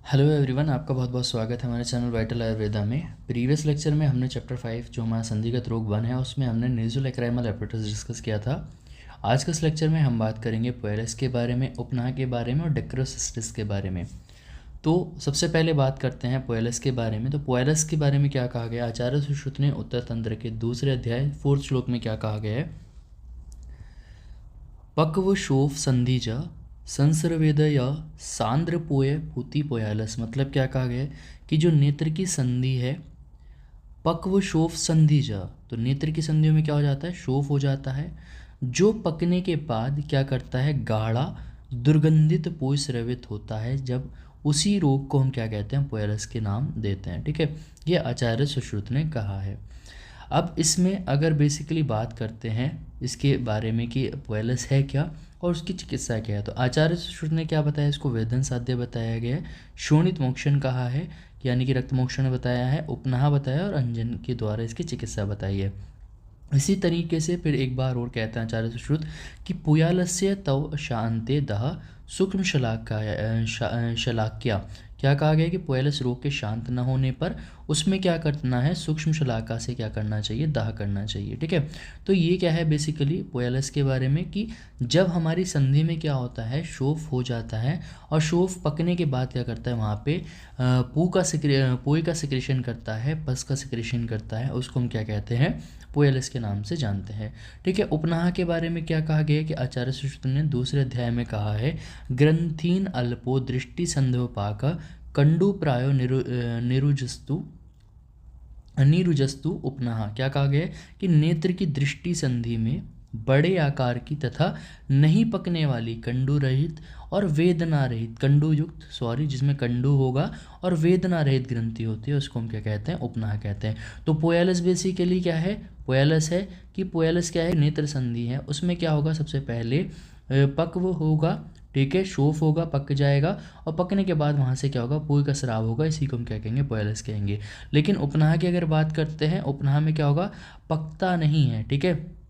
Hello everyone, आपका बहुत बहुत स्वागत है हमारे चैनल वाइटल आयुर्वेदा में। प्रीवियस लेक्चर में हमने चैप्टर 5 जो हमारा संधिगत रोग 1 है उसमें हमने नेज़ोलेक्राइमल एपरेटस डिस्कस किया था। आज के इस लेक्चर में हम बात करेंगे पोएलस के बारे में, उपनाह के बारे में और डेक्रोसिस्टिस के बारे में। तो सबसे पहले बात करते हैं पोएलस के बारे में। तो पोएलस के बारे में क्या कहा गया, आचार्य सुश्रुत ने उत्तर तंत्र के दूसरे अध्याय 4th श्लोक में क्या कहा गया है, पक्व शोफ संधिजा संसर्वेद या सांद्र पोय भूति पोयालस। मतलब क्या कहा गया है कि जो नेत्र की संधि है, पक्व शोफ संधिजा, तो नेत्र की संधियों में क्या हो जाता है, शोफ हो जाता है, जो पकने के बाद क्या करता है, गाढ़ा दुर्गंधित पोय स्रवित होता है। जब उसी रोग को हम क्या कहते हैं, पोएलस के नाम देते हैं। ठीक है, ये आचार्य सुश्रुत ने कहा है। अब इसमें अगर बेसिकली बात करते हैं इसके बारे में कि पोएलस है क्या और उसकी चिकित्सा क्या है, तो आचार्य सुश्रुत ने क्या बताया, इसको वेदन साध्य बताया गया है, शोणित मोक्षण कहा है यानी कि रक्त मोक्षण बताया है, उपनाह बताया और अंजन के द्वारा इसकी चिकित्सा बताई है। इसी तरीके से फिर एक बार और कहते हैं आचार्य सुश्रुत कि पुयालस्य तव शांते दह सूक्ष्म शलाक्या। क्या कहा गया कि पोएलस रोग के शांत न होने पर उसमें क्या करना है, सूक्ष्म शलाका से क्या करना चाहिए, दाह करना चाहिए। ठीक है, तो ये क्या है बेसिकली पोएलस के बारे में कि जब हमारी संधि में क्या होता है, शोफ हो जाता है और शोफ पकने के बाद क्या करता है, वहाँ पे पोई का सिक्रेशन करता है, पस का सिक्रेशन करता है, उसको हम क्या कहते हैं, पोएलस के नाम से जानते हैं। ठीक है, उपनाह के बारे में क्या कहा गया कि आचार्य सुश्रुत ने दूसरे अध्याय में कहा है, ग्रंथीन अल्पो दृष्टि संधोपाक कंडु प्रायो निरुजस्तु अनिरुजस्तु उपनाह। क्या कहा गया कि नेत्र की दृष्टि संधि में बड़े आकार की तथा नहीं पकने वाली कंडु रहित और वेदना रहित, कंडु युक्त जिसमें कंडु होगा और वेदना रहित ग्रंथि होती है, उसको हम क्या कहते हैं, उपनाह कहते हैं। तो पोएलस बेसिकली क्या है, पोएलस है कि पोएलस क्या है, नेत्र संधि है, उसमें क्या होगा, सबसे पहले पक्व होगा, ठीक है, शोफ होगा, पक जाएगा और पकने के बाद वहाँ से क्या होगा, पोई का स्राव होगा, इसी को हम क्या कहेंगे, पोएलस कहेंगे। लेकिन उपनाह की अगर बात करते हैं, उपनाह में क्या होगा, पकता नहीं है, ठीक है,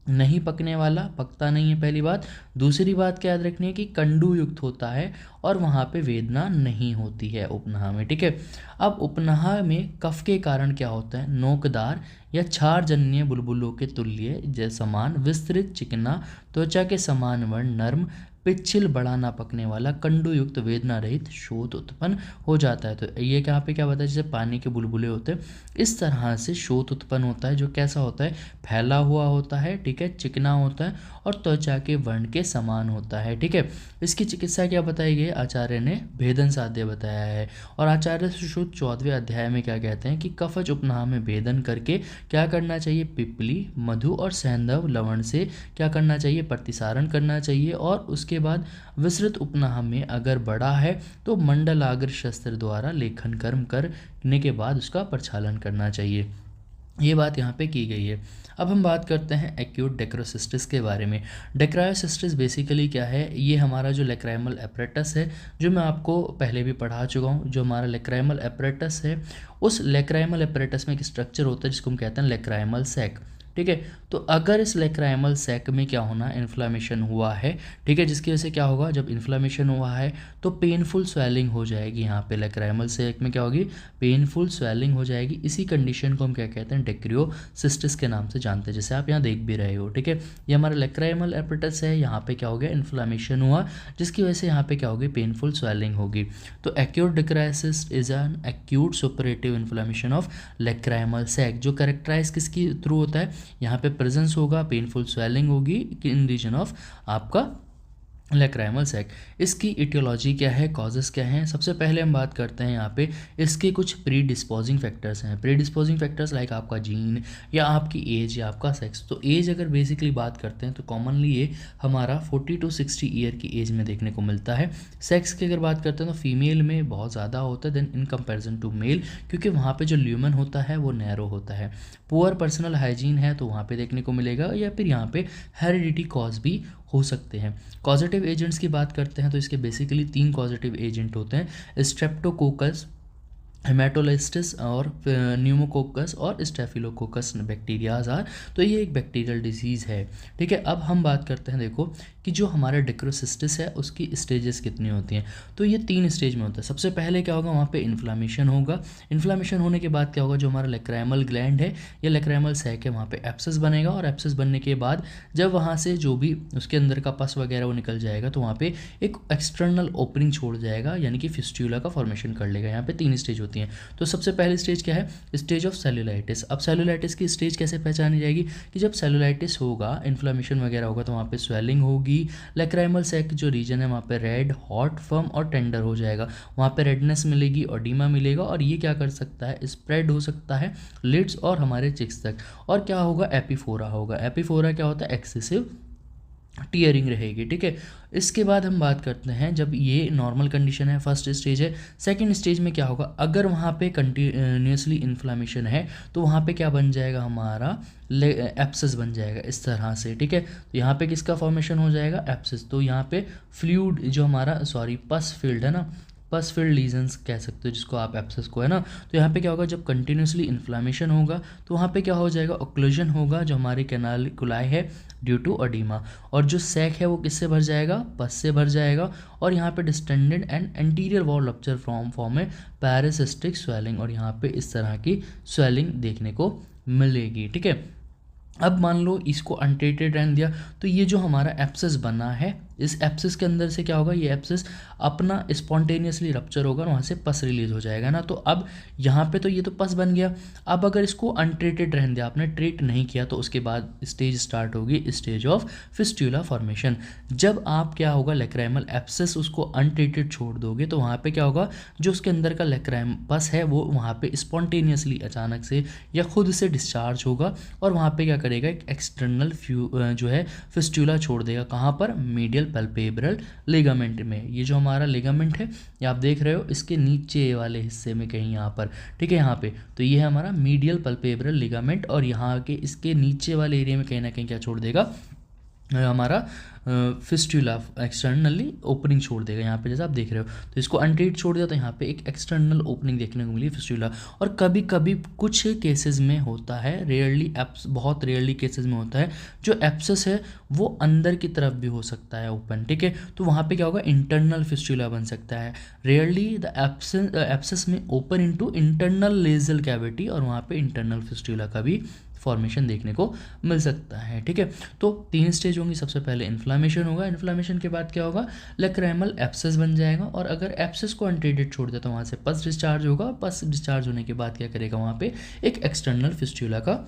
नहीं पकने वाला, पकता नहीं है, पहली बात। दूसरी बात क्या याद रखनी है कि कंडू युक्त होता है और वहाँ पे वेदना नहीं होती है उपनाह में। ठीक है, अब उपनाह में कफ के कारण क्या होता है, नोकदार या क्षारजन्य बुलबुलों के तुल्य जैसे समान विस्तृत चिकना त्वचा के समान वर्ण नर्म पिच्छिल बड़ा ना पकने वाला कंडू युक्त वेदना रहित शोथ उत्पन्न हो जाता है। तो ये यहाँ पे क्या बताया, जैसे पानी के बुलबुले होते हैं इस तरह से शोथ उत्पन्न होता है, जो कैसा होता है, फैला हुआ होता है, ठीक है, चिकना होता है और त्वचा के वर्ण के समान होता है। ठीक है, इसकी चिकित्सा क्या बताई गई, आचार्य ने भेदन साध्य बताया है। और आचार्य सुश्रुत 14वें अध्याय में क्या कहते हैं कि कफज उपनाह में भेदन करके क्या करना चाहिए, पिपली मधु और सैंधव लवण से क्या करना चाहिए, प्रतिसारण करना चाहिए। और उसके बाद विस्तृत उपनाह में अगर बड़ा है तो मंडलाग्र शस्त्र द्वारा लेखन कर्म करने के बाद उसका प्रक्षालन करना चाहिए। ये बात यहाँ पे की गई है। अब हम बात करते हैं एक्यूट डेक्रोसिस्टिस के बारे में। डेक्रायोसिस्टिस बेसिकली क्या है, ये हमारा जो लेक्राइमल एपरेटस है, जो मैं आपको पहले भी पढ़ा चुका हूँ, जो हमारा लेक्राइमल एपरेटस है, उस लेक्राइमल एपरेटस में एक स्ट्रक्चर होता है जिसको हम कहते हैं लेक्राइमल सैक। ठीक है, तो अगर इस लेक्राइमल सैक में क्या होना, इन्फ्लामेशन हुआ है, ठीक है, जिसकी वजह से क्या होगा, जब इन्फ्लामेशन हुआ है तो पेनफुल स्वेलिंग हो जाएगी। यहाँ पे लेक्राइमल सैक में क्या होगी, पेनफुल स्वेलिंग हो जाएगी। इसी कंडीशन को हम क्या कहते हैं, डेक्रियोसिस्टिस के नाम से जानते हैं, जैसे आप यहाँ देख भी रहे हो। ठीक है, ये हमारा लेक्राइमल एपरेटस है, यहाँ पे क्या हो गया, इन्फ्लामेशन हुआ, जिसकी वजह से यहाँ पे क्या होगी, पेनफुल स्वेलिंग होगी। तो acute dacryocystitis is an acute suppurative inflammation of lacrimal sac, जो कैरेक्टराइज किसकी थ्रू होता है, यहाँ पे प्रेजेंस होगा, पेनफुल स्वेलिंग होगी इन रीजन ऑफ आपका लेक्राइमल सैक। इसकी इटियोलॉजी क्या है, कॉजेस क्या हैं, सबसे पहले हम बात करते हैं यहाँ पे इसके कुछ प्री डिस्पोजिंग फैक्टर्स हैं। प्री डिस्पोजिंग फैक्टर्स लाइक आपका जीन या आपकी एज या आपका सेक्स। तो एज अगर बेसिकली बात करते हैं तो कॉमनली ये हमारा 40 to 60 ईयर की एज में देखने को मिलता है। सेक्स की अगर बात करते हैं तो फीमेल में बहुत ज़्यादा होता है than in comparison to male, क्योंकि वहाँ पर जो ल्यूमन होता है वो नैरो होता है। पुअर पर्सनल हाइजीन है तो वहाँ पे देखने को मिलेगा, या फिर यहाँ पे हेरिडिटी कॉज भी हो सकते हैं। कॉजेटिव एजेंट्स की बात करते हैं तो इसके बेसिकली 3 कॉजेटिव एजेंट होते हैं, स्ट्रेप्टोकोकस, हेमाटोलाइस्टिस और न्यूमोकोकस और स्टेफिलोकोकस बैक्टीरियाज आर। तो ये एक बैक्टीरियल डिजीज़ है। ठीक है, अब हम बात करते हैं, देखो कि जो हमारा डिक्रोसिस्टिस है उसकी स्टेजेस कितनी होती हैं। तो ये 3 स्टेज में होता है। सबसे पहले क्या होगा, वहाँ पे इन्फ्लामेशन होगा। इन्फ्लामेशन होने के बाद क्या होगा, जो हमारा लेक्राइमल ग्लैंड है या लेक्राइमल सैक है, वहाँ पे एब्सेस बनेगा, और एब्सेस बनने के बाद जब वहाँ से जो भी उसके अंदर का पस वगैरह वो निकल जाएगा, तो वहाँ पे एक एक्सटर्नल ओपनिंग छोड़ जाएगा, यानी कि फिस्ट्यूला का फॉर्मेशन कर लेगा। यहाँ पे 3 स्टेज होती हैं। तो सबसे पहली स्टेज क्या है, स्टेज ऑफ सेलुलाइटिस। अब सेलुलाइटिस की स्टेज कैसे पहचानी जाएगी, कि जब सेलुलाइटिस होगा, इन्फ्लामेशन वगैरह होगा, तो वहाँ पे स्वेलिंग होगी। लेक्राइमल सैक जो रीजन है वहाँ पे रेड, हॉट, फर्म और टेंडर हो जाएगा। वहाँ पे रेडनेस मिलेगी, ऑडिमा मिलेगा, और ये क्या कर सकता है, स्प्रेड हो सकता है लिड्स और हमारे चिक्स तक। और क्या होगा, एपीफोरा होगा। एपीफोरा क्या होता है, एक्सेसिव टीयरिंग रहेगी। ठीक है, इसके बाद हम बात करते हैं, जब ये नॉर्मल कंडीशन है, फर्स्ट स्टेज है। सेकंड स्टेज में क्या होगा, अगर वहाँ पे कंटिन्यूसली इन्फ्लामेशन है, तो वहाँ पे क्या बन जाएगा, हमारा एप्सिस बन जाएगा इस तरह से। ठीक है, तो यहाँ पे किसका फॉर्मेशन हो जाएगा, एप्सिस। तो यहाँ पे फ्लूइड जो हमारा पस फील्ड है ना, पस फील्ड लीजन्स कह सकते हो जिसको आप, एप्सिस को, है ना। तो यहाँ पे क्या होगा, जब कंटिन्यूसली इन्फ्लामेशन होगा, तो वहाँ पे क्या हो जाएगा, ओक्लूजन होगा जो हमारी कैनालिकुलाई है ड्यू टू ओडिमा। और जो सैक है वो किससे भर जाएगा, पस से भर जाएगा। और यहाँ पे distended and anterior wall rupture form में पैरासिस्टिक स्वेलिंग, और यहाँ पे इस तरह की स्वेलिंग देखने को मिलेगी। ठीक है, अब मान लो इसको अनट्रीटेड रहने दिया, तो ये जो हमारा एप्सिस बना है, इस एप्सिस के अंदर से क्या होगा, ये एप्सिस अपना स्पॉन्टेनियसली रप्चर होगा, वहाँ से पस रिलीज हो जाएगा ना। तो अब यहाँ पे तो ये तो पस बन गया। अब अगर इसको अनट्रीटेड रहने दिया, आपने ट्रीट नहीं किया, तो उसके बाद स्टेज स्टार्ट होगी, स्टेज ऑफ फिस्ट्यूला फॉर्मेशन। जब आप क्या होगा, लेक्राइमल एप्सिस उसको अनट्रीटेड छोड़ दोगे, तो वहाँ पे क्या होगा, जो उसके अंदर का लेक्राइम पस है वो वहाँ पे स्पॉन्टेनियसली अचानक से या खुद से डिस्चार्ज होगा, और वहाँ पे क्या करेगा, एक एक्सटर्नल जो है फिस्ट्यूला छोड़ देगा। कहाँ पर, मीडियल पैल्पेब्रल लिगामेंट में। ये जो हमारा लिगामेंट है, ये आप देख रहे हो इसके नीचे वाले हिस्से में कहीं यहाँ पर। ठीक है, यहाँ पे तो ये है हमारा मीडियल पैल्पेब्रल लिगामेंट, और यहाँ के इसके नीचे वाले एरिया में कहीं ना कहीं क्या छोड़ देगा, हमारा फिस्ट्यूला एक्सटर्नली ओपनिंग छोड़ देगा। यहाँ पे जैसा आप देख रहे हो, तो इसको अनट्रीट छोड़ दिया, तो यहाँ पे एक एक्सटर्नल ओपनिंग देखने को मिली फिस्ट्यूला। और कभी कभी कुछ केसेस में होता है, रेयरली बहुत रेयरली केसेस में होता है, जो एप्सिस है वो अंदर की तरफ भी हो सकता है ओपन। ठीक है, तो वहाँ पे क्या होगा, इंटरनल फिस्ट्यूला बन सकता है। रेयरली द एप्सिस में open into internal Leslie cavity, और वहाँ पे इंटरनल फिस्ट्यूला का भी फॉर्मेशन देखने को मिल सकता है। ठीक है, तो 3 स्टेज होंगी। सबसे पहले इन्फ्लामेशन होगा, इन्फ्लामेशन के बाद क्या होगा, लेक्राइमल एप्सिस बन जाएगा, और अगर एप्सिस को अनट्रीटेड छोड़ दिया, तो वहाँ से पस डिस्चार्ज होगा। पस डिस्चार्ज होने के बाद क्या करेगा, वहाँ पे एक एक्सटर्नल फिस्ट्यूला का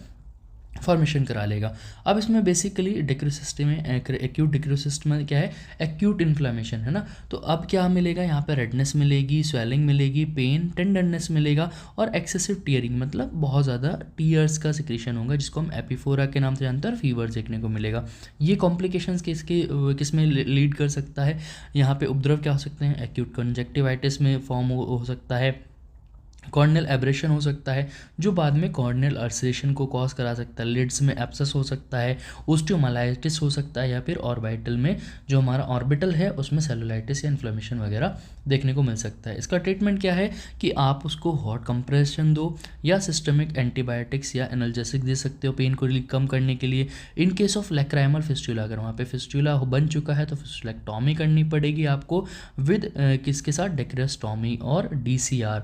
फॉर्मेशन करा लेगा। अब इसमें बेसिकली डिक्रोसिस्ट में, एक्यूट डिक्रोसिस्ट में क्या है, एक्यूट इन्फ्लामेशन है ना। तो अब क्या मिलेगा, यहाँ पे रेडनेस मिलेगी, स्वेलिंग मिलेगी, पेन, टेंडरनेस मिलेगा, और एक्सेसिव टीयरिंग, मतलब बहुत ज़्यादा टीयर्स का सिक्रेशन होगा, जिसको हम एपीफोरा के नाम से जानते हैं, और फीवर देखने को मिलेगा। ये कॉम्प्लिकेशंस किस में लीड कर सकता है, यहाँ पे उपद्रव क्या हो सकते हैं, एक्यूट कंजक्टिवाइटिस में फॉर्म हो सकता है, कॉर्नियल एब्रेशन हो सकता है, जो बाद में कॉर्नियल अल्सरेशन को कॉज करा सकता है, लिड्स में एब्सेस हो सकता है, ओस्टियोमालाइटिस हो सकता है, या फिर ऑर्बिटल में जो हमारा ऑर्बिटल है उसमें सेलुलाइटिस या इन्फ्लेमेशन वगैरह देखने को मिल सकता है। इसका ट्रीटमेंट क्या है, कि आप उसको हॉट कंप्रेशन दो, या सिस्टमिक एंटीबायोटिक्स या एनाल्जेसिक दे सकते हो पेन को कम करने के लिए। इन केस ऑफ लेक्राइमल फिस्ट्यूला, अगर वहाँ पे फिस्ट्यूला बन चुका है, तो फिस्टुलेक्टॉमी करनी पड़ेगी आपको, विद किसके साथ, डेक्रियोस्टॉमी और DCR,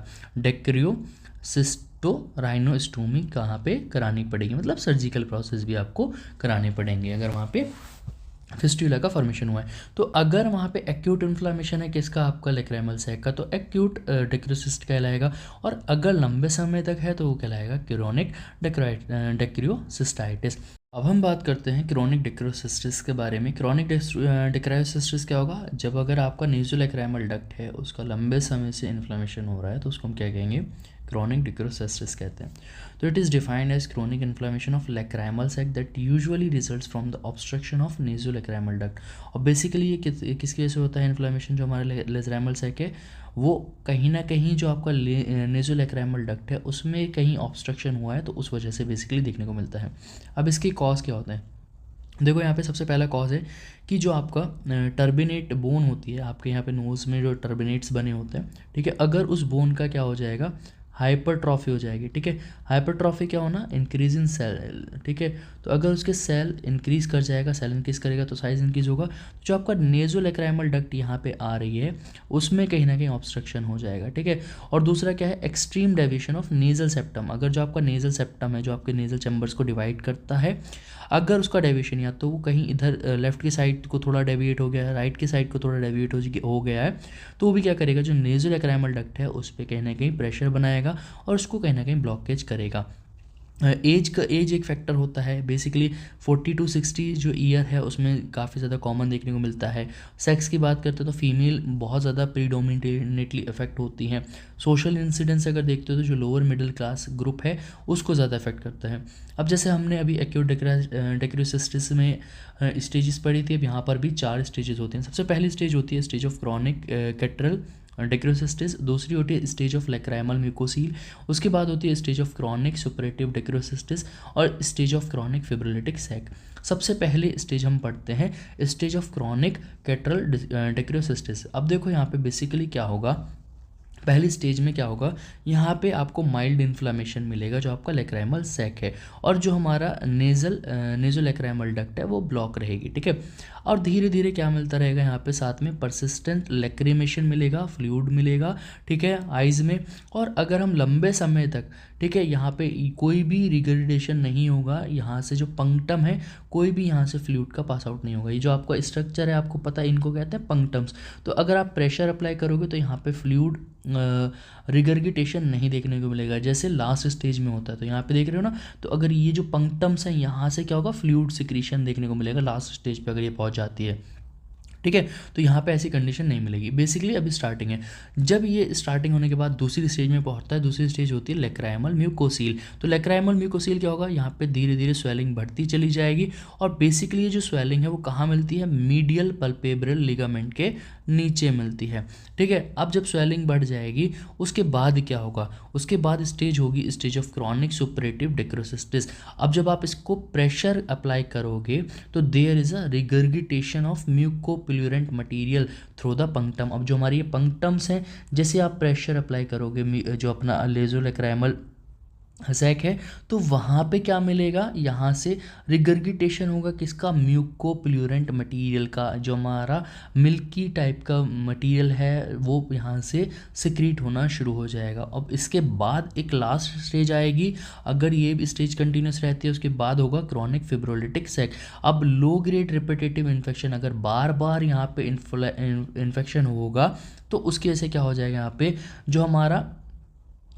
सिस्टोराइनोस्टोमी कहाँ पे करानी पड़ेगी, मतलब सर्जिकल प्रोसेस भी आपको कराने पड़ेंगे अगर वहाँ पे फिस्ट्यूला का फॉर्मेशन हुआ है। तो अगर वहाँ पे एक्यूट इन्फ्लामेशन है किसका, आपका लेक्राइमल सैक का, तो एक्यूट डिक्रोसिस्ट कहलाएगा, और अगर लंबे समय तक है तो वो कहलाएगा क्रोनिक डेक्रियोसिस्टाइटिस। अब हम बात करते हैं क्रोनिक डिक्रोसिस्टिस के बारे में। क्रोनिक डिक्रोसिस्टिस क्या होगा, जब अगर आपका नेज़ोलेक्राइमल डक्ट है उसका लंबे समय से इन्फ्लामेशन हो रहा है, तो उसको हम क्या कहेंगे, क्रोनिक डिक्रोसिस्टिस कहते हैं। तो it is defined as chronic inflammation of lacrimal sac that usually results from the obstruction of nasolacrimal duct. और बेसिकली ये किसकी वजह से होता है इन्फ्लामेशन, जो हमारे लेक्राइमल सैक है वो कहीं ना कहीं जो आपका नेज़ोलेक्राइमल डक्ट है उसमें कहीं ऑब्स्ट्रक्शन हुआ है, तो उस वजह से बेसिकली देखने को मिलता है। अब इसकी कॉज क्या होता है, देखो यहाँ पे सबसे पहला कॉज है कि जो आपका टर्बिनेट बोन होती है, आपके यहाँ पे नोज़ में जो टर्बिनेट्स बने होते हैं, ठीक है, अगर उस बोन का क्या हो जाएगा, हाइपरट्रॉफी हो जाएगी, ठीक है। हाइपरट्रॉफी क्या होना, इंक्रीज इन सेल, ठीक है। तो अगर उसके सेल इंक्रीज कर जाएगा, सेल इंक्रीज करेगा तो साइज इंक्रीज होगा, तो जो आपका नेज़ोलैक्राइमल डक्ट यहाँ पे आ रही है उसमें कहीं ना कहीं ऑब्स्ट्रक्शन हो जाएगा, ठीक है। और दूसरा क्या है, extreme deviation of nasal septum. अगर जो आपका नेजल सेप्टम है, जो आपके नेजल चैम्बर्स को डिवाइड करता है, अगर उसका डेविएशन या तो वो कहीं इधर लेफ्ट की साइड को थोड़ा डेविएट हो गया है, राइट की साइड को थोड़ा डेविएट हो गया है, तो वो भी क्या करेगा, जो नेज़ोलैक्राइमल डक्ट है उस पर कहीं ना कहीं प्रेशर बनाएगा और उसको कहीं ना कहीं ब्लॉकेज करेगा। एज एक फैक्टर होता है बेसिकली। 40 to 60 जो ईयर है उसमें काफ़ी ज़्यादा कॉमन देखने को मिलता है। सेक्स की बात करते हो तो फीमेल बहुत ज़्यादा प्रीडोमिनेटली इफेक्ट होती हैं। सोशल इंसिडेंस अगर देखते हो तो जो लोअर मिडिल क्लास ग्रुप है उसको ज़्यादा इफेक्ट करता है। अब जैसे हमने अभी एक्यूट डेक्रोसिस्टिस में स्टेजेस पढ़ी थी, अब यहाँ पर भी 4 स्टेजेस होते हैं। सबसे पहली स्टेज होती है स्टेज ऑफ क्रॉनिक कैटरल डेक्रोसिस्टिस, दूसरी होती है स्टेज ऑफ लैक्राइमल म्यूकोसील, उसके बाद होती है स्टेज ऑफ क्रॉनिक सुपरेटिव डेक्रोसिस्टिस और स्टेज ऑफ क्रॉनिक फिब्रिलेटिक सैक। सबसे पहले स्टेज हम पढ़ते हैं स्टेज ऑफ क्रॉनिक कैटरल डेक्रोसिस्टिस। अब देखो यहाँ पे बेसिकली क्या होगा, पहली स्टेज में क्या होगा, यहाँ पे आपको माइल्ड इन्फ्लामेशन मिलेगा जो आपका लैक्राइमल सैक है, और जो हमारा नेज़ोलैक्राइमल डक्ट है वो ब्लॉक रहेगी, ठीक है। और धीरे धीरे क्या मिलता रहेगा, यहाँ पे साथ में परसिस्टेंट लैक्रिमेशन मिलेगा, फ्लूइड मिलेगा, ठीक है, आइज़ में। और अगर हम लंबे समय तक, ठीक है, यहाँ पे कोई भी रिगर्डिटेशन नहीं होगा, यहाँ से जो पंक्टम है कोई भी यहाँ से फ्लूइड का पास आउट नहीं होगा। ये जो आपका स्ट्रक्चर है आपको पता है, इनको कहते हैं पंक्टम्स। तो अगर आप प्रेशर अप्लाई करोगे तो यहाँ पे फ्लूइड रिगर्गिटेशन नहीं देखने को मिलेगा जैसे लास्ट स्टेज में होता है। तो यहाँ पे देख रहे हो ना, तो अगर ये जो पंक्टम्स हैं यहाँ से क्या होगा, फ्लूइड सिक्रीशन देखने को मिलेगा लास्ट स्टेज पे अगर ये पहुँच जाती है, ठीक है। तो यहाँ पे ऐसी कंडीशन नहीं मिलेगी। बेसिकली अभी स्टार्टिंग है। जब ये स्टार्टिंग होने के बाद दूसरी स्टेज में पहुंचता है, दूसरी स्टेज होती है लैक्राइमल म्यूकोसील। तो लैक्राइमल म्यूकोसील क्या होगा, यहाँ पे धीरे धीरे स्वेलिंग बढ़ती चली जाएगी, और बेसिकली ये जो स्वेलिंग है वो कहाँ मिलती है, मीडियल पल्पेब्रल लिगामेंट के नीचे मिलती है, ठीक है। अब जब स्वेलिंग बढ़ जाएगी उसके बाद क्या होगा, उसके बाद स्टेज होगी stage of chronic suppurative dacryocystitis. अब जब आप इसको प्रेशर अप्लाई करोगे तो there is a regurgitation of mucopurulent material through the punctum. अब जो हमारी ये पंक्टम्स हैं, जैसे आप प्रेशर अप्लाई करोगे जो अपना लेज़ोलैक्राइमल सैक है, तो वहाँ पे क्या मिलेगा, यहाँ से रिगर्गिटेशन होगा किसका, म्यूकोप्लूरेंट मटेरियल का। जो हमारा मिल्की टाइप का मटेरियल है वो यहाँ से सिक्रीट होना शुरू हो जाएगा। अब इसके बाद एक लास्ट स्टेज आएगी, अगर ये स्टेज कंटिन्यूस रहती है उसके बाद होगा क्रॉनिक फिब्रोलिटिक सैक। अब लो ग्रेड रिपीटेटिव इन्फेक्शन, अगर बार बार यहाँ पे इन्फेक्शन होगा तो उसकी वजह से क्या हो जाएगा, यहाँ पे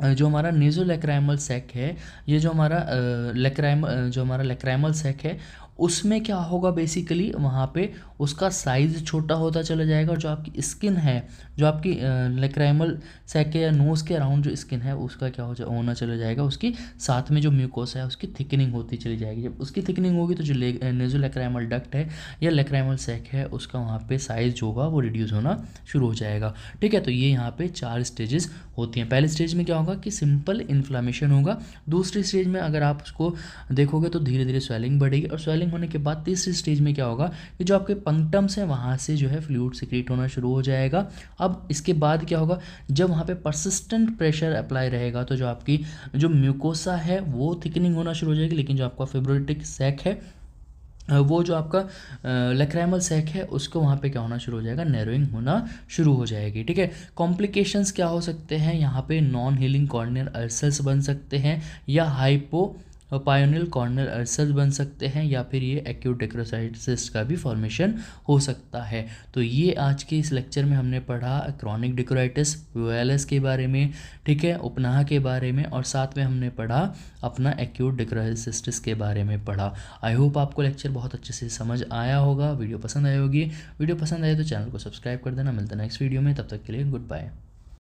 जो हमारा नेज़ोलैक्राइमल सैक है, ये जो हमारा लैक्राइमल सैक है उसमें क्या होगा, बेसिकली वहाँ पे उसका साइज़ छोटा होता चला जाएगा, और जो आपकी स्किन है, जो आपकी लैक्राइमल सैक के या नोज़ के अराउंड जो स्किन है उसका क्या होना चला जाएगा, उसकी साथ में जो म्यूकोसा है उसकी थिकनिंग होती चली जाएगी। जब उसकी थिकनिंग होगी तो जो नेज़ोलैक्राइमल डक्ट है या लैक्राइमल सैक है उसका वहाँ पे साइज़ जो होगा वो रिड्यूस होना शुरू हो जाएगा, ठीक है। तो ये यहाँ पे 4 स्टेजेस होती हैं। पहले स्टेज में क्या होगा कि सिंपल इन्फ्लामेशन होगा, दूसरी स्टेज में अगर आप उसको देखोगे तो धीरे धीरे स्वेलिंग बढ़ेगी, और स्वेलिंग होने के बाद तीसरी स्टेज में क्या होगा कि जो आपके पंक्टम्स हैं वहाँ से जो है फ्लूइड सिक्रीट होना शुरू हो जाएगा। अब इसके बाद क्या होगा, जब वहाँ पे परसिस्टेंट प्रेशर अप्लाई रहेगा तो जो आपकी जो म्यूकोसा है वो थिकनिंग होना शुरू हो जाएगी, लेकिन जो आपका फिब्रोलिटिक सैक है वो जो आपका लैक्राइमल सैक है उसको वहाँ पे क्या होना शुरू हो जाएगा, नैरोइंग होना शुरू हो जाएगी, ठीक है। कॉम्प्लिकेशंस क्या हो सकते हैं, यहाँ पे नॉन हीलिंग कॉर्नियल अल्सर्स बन सकते हैं, या पायोनियल कॉर्नियल अल्सर्स बन सकते हैं, या फिर ये एक्यूट डेक्रोसाइटिस का भी फॉर्मेशन हो सकता है। तो ये आज के इस लेक्चर में हमने पढ़ा क्रॉनिक डेक्रोसाइटिस POLS के बारे में, ठीक है, उपनाह के बारे में, और साथ में हमने पढ़ा अपना एक्यूट डेक्रोसाइटिस के बारे में पढ़ा। आई होप आपको लेक्चर बहुत अच्छे से समझ आया होगा, वीडियो पसंद आई होगी। वीडियो पसंद आए तो चैनल को सब्सक्राइब कर देना। मिलता है नेक्स्ट वीडियो में, तब तक के लिए गुड बाय।